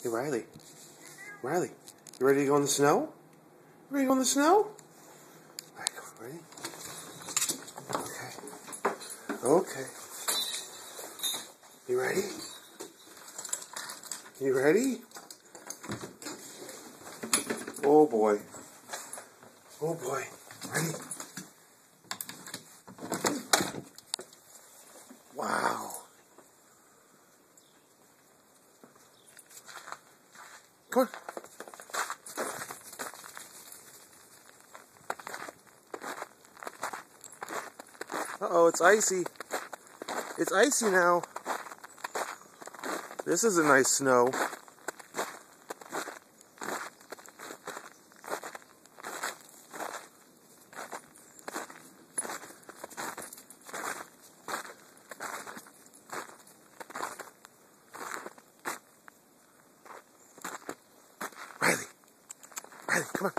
Hey, Riley. Riley, you ready to go in the snow? You ready to go in the snow? Alright, come on, ready? Okay. Okay. You ready? You ready? Oh boy. Oh boy. Ready? Wow. Come on. Uh-oh, it's icy. It's icy now. This is a nice snow. Riley. Riley, come on.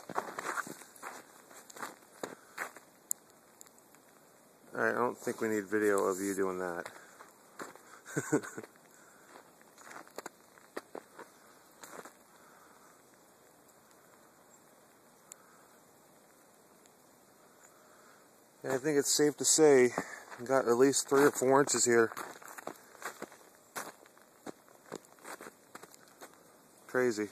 Alright, I don't think we need video of you doing that. I think it's safe to say we got at least 3 or 4 inches here. Crazy.